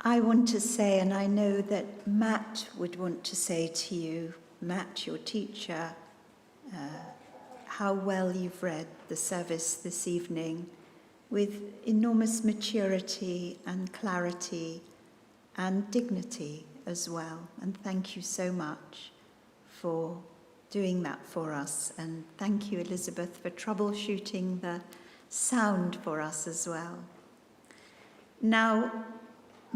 I want to say, and I know that Matt would want to say to you, Matt, your teacher, how well you've read the service this evening with enormous maturity and clarity and dignity as well. And thank you so much for doing that for us. And thank you, Elizabeth, for troubleshooting the sound for us as well. Now,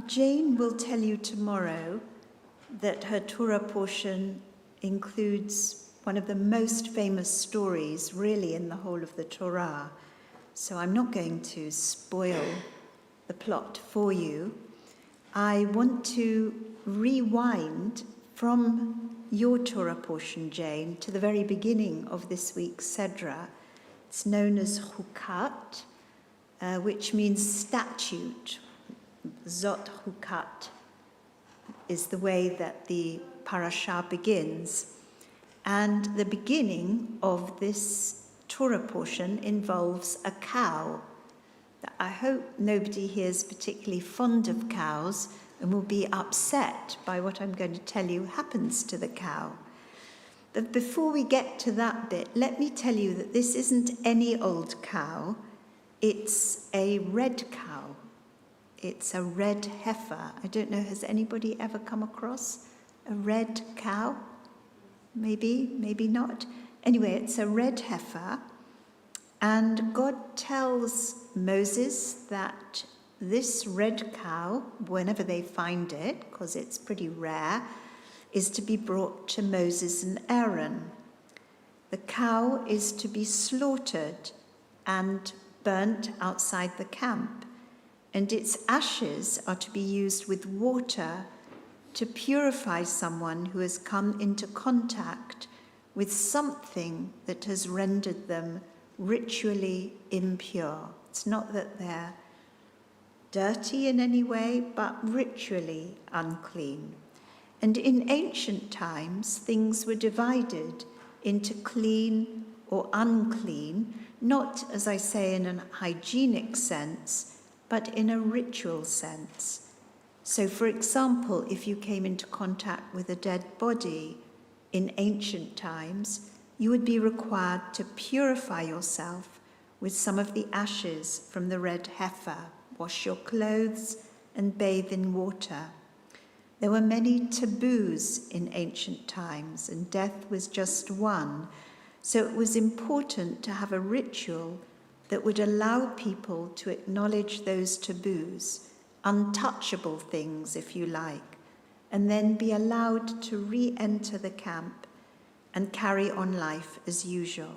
Jane will tell you tomorrow that her Torah portion includes one of the most famous stories really in the whole of the Torah. So I'm not going to spoil the plot for you. I want to rewind from your Torah portion, Jane, to the very beginning of this week's Sedra. It's known as Chukat, which means statute. Zot Chukat is the way that the parasha begins. And the beginning of this Torah portion involves a cow. I hope nobody here is particularly fond of cows and will be upset by what I'm going to tell you happens to the cow. But before we get to that bit, let me tell you that this isn't any old cow. It's a red cow. It's a red heifer. I don't know, has anybody ever come across a red cow? Maybe, maybe not. Anyway, it's a red heifer. And God tells Moses that this red cow, whenever they find it, because it's pretty rare, is to be brought to Moses and Aaron. The cow is to be slaughtered and burnt outside the camp, and its ashes are to be used with water to purify someone who has come into contact with something that has rendered them ritually impure. It's not that they're dirty in any way, but ritually unclean. And in ancient times, things were divided into clean or unclean, not, as I say, in a hygienic sense, but in a ritual sense. So, for example, if you came into contact with a dead body in ancient times, you would be required to purify yourself with some of the ashes from the red heifer, wash your clothes, and bathe in water. There were many taboos in ancient times, and death was just one. So it was important to have a ritual that would allow people to acknowledge those taboos, untouchable things, if you like, and then be allowed to re-enter the camp and carry on life as usual.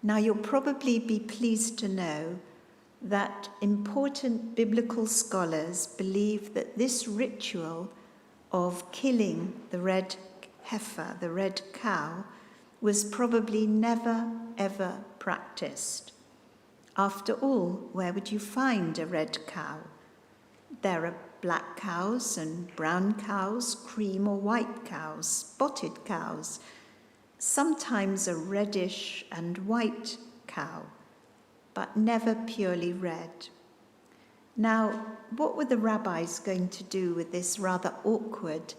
Now, you'll probably be pleased to know that important biblical scholars believe that this ritual of killing the red heifer, the red cow, was probably never, ever practiced. After all, where would you find a red cow? There are black cows and brown cows, cream or white cows, spotted cows, sometimes a reddish and white cow, but never purely red. Now, what were the rabbis going to do with this rather awkward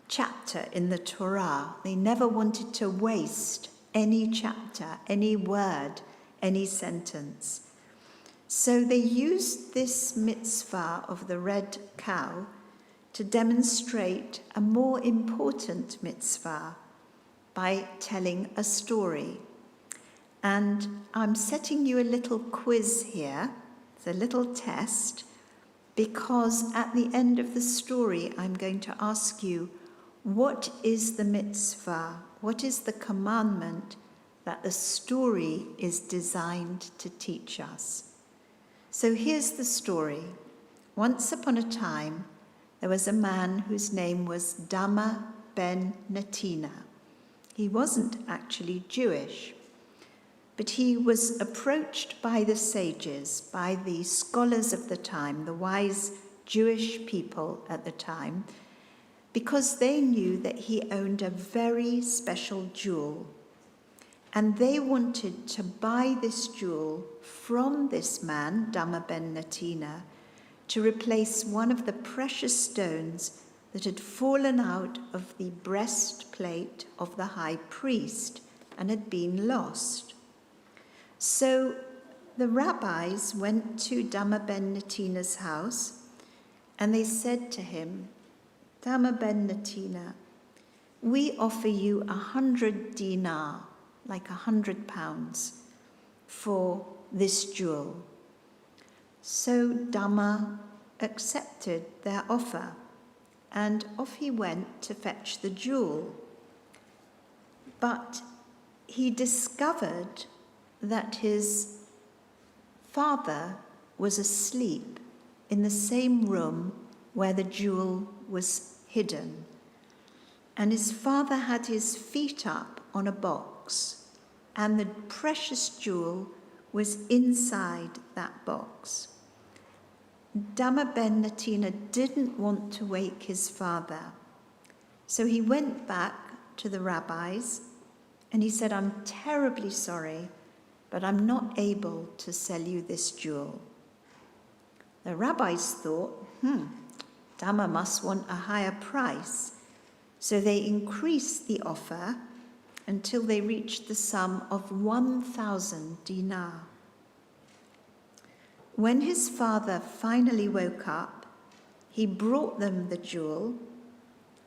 chapter in the Torah? They never wanted to waste any chapter, any word, any sentence. So they used this mitzvah of the red cow to demonstrate a more important mitzvah by telling a story. And I'm setting you a little quiz here. It's a little test, because at the end of the story, I'm going to ask you, what is the mitzvah? What is the commandment that the story is designed to teach us? So here's the story. Once upon a time, there was a man whose name was Dama ben Natina. He wasn't actually Jewish, but he was approached by the sages, by the scholars of the time, the wise Jewish people at the time, because they knew that he owned a very special jewel. And they wanted to buy this jewel from this man, Dama ben Natina, to replace one of the precious stones that had fallen out of the breastplate of the high priest and had been lost. So the rabbis went to Dama ben Natina's house, and they said to him, Dama ben Natina, we offer you 100 dinar, like 100 pounds, for this jewel. So Dama accepted their offer, and off he went to fetch the jewel. But he discovered that his father was asleep in the same room where the jewel was hidden. And his father had his feet up on a box, and the precious jewel was inside that box. Dama ben Natina didn't want to wake his father, so he went back to the rabbis and he said, I'm terribly sorry, but I'm not able to sell you this jewel. The rabbis thought, Dama must want a higher price, so they increased the offer until they reached the sum of 1,000 dinar. When his father finally woke up, he brought them the jewel,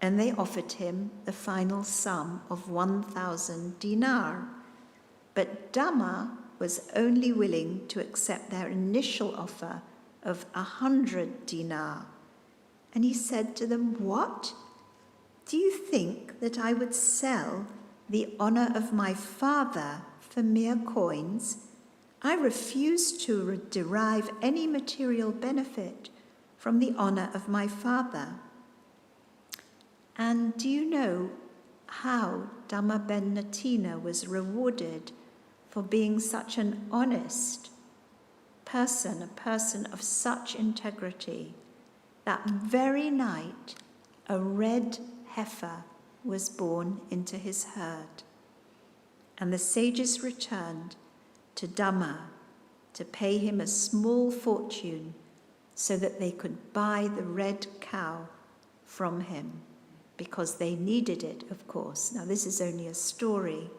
and they offered him the final sum of 1,000 dinar. But Dama was only willing to accept their initial offer of 100 dinar. And he said to them, what? Do you think that I would sell the honor of my father for mere coins? I refuse to derive any material benefit from the honor of my father. And do you know how Dama ben Natina was rewarded for being such an honest person, a person of such integrity? That very night, a red heifer was born into his herd. And the sages returned to Dama to pay him a small fortune so that they could buy the red cow from him, because they needed it, of course. Now, this is only a story,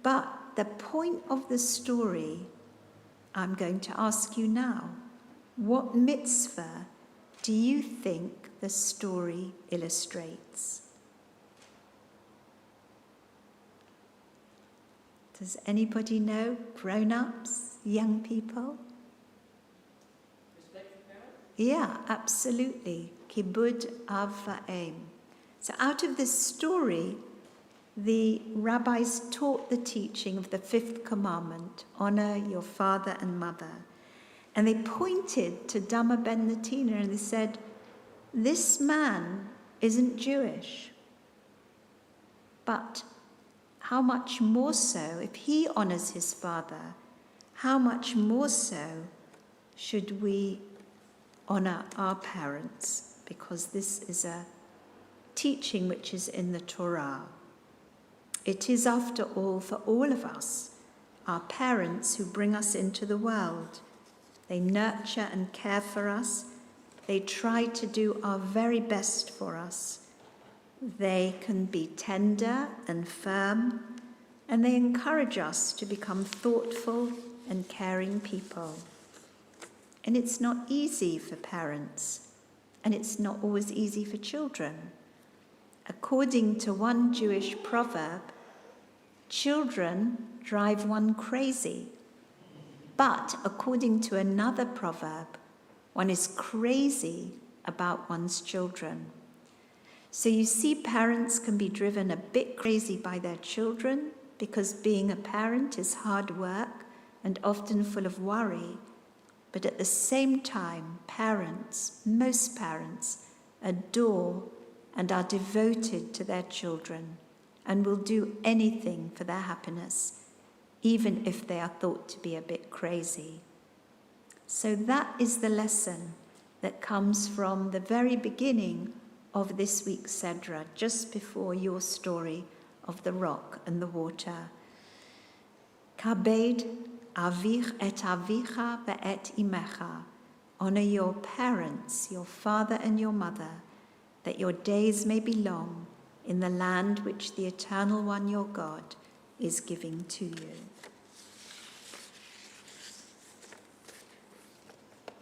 but the point of the story, I'm going to ask you now, what mitzvah do you think the story illustrates? Does anybody know? Grown-ups? Young people? Respect for parents? Yeah, absolutely. Kibud av va'em. So out of this story, the rabbis taught the teaching of the fifth commandment, honor your father and mother. And they pointed to Dama ben Natina and they said, this man isn't Jewish. But how much more so, if he honors his father, how much more so should we honor our parents? Because this is a teaching which is in the Torah. It is, after all, for all of us, our parents who bring us into the world. They nurture and care for us. They try to do our very best for us. They can be tender and firm, and they encourage us to become thoughtful and caring people. And it's not easy for parents, and it's not always easy for children. According to one Jewish proverb, children drive one crazy. But according to another proverb, one is crazy about one's children. So you see, parents can be driven a bit crazy by their children because being a parent is hard work and often full of worry. But at the same time, parents, most parents, adore and are devoted to their children and will do anything for their happiness, even if they are thought to be a bit crazy. So that is the lesson that comes from the very beginning of this week's Sedra, just before your story of the rock and the water. Kabed avich et avicha ve'et imecha, Honor your parents, your father and your mother, that your days may be long in the land which the Eternal One, your God, is giving to you.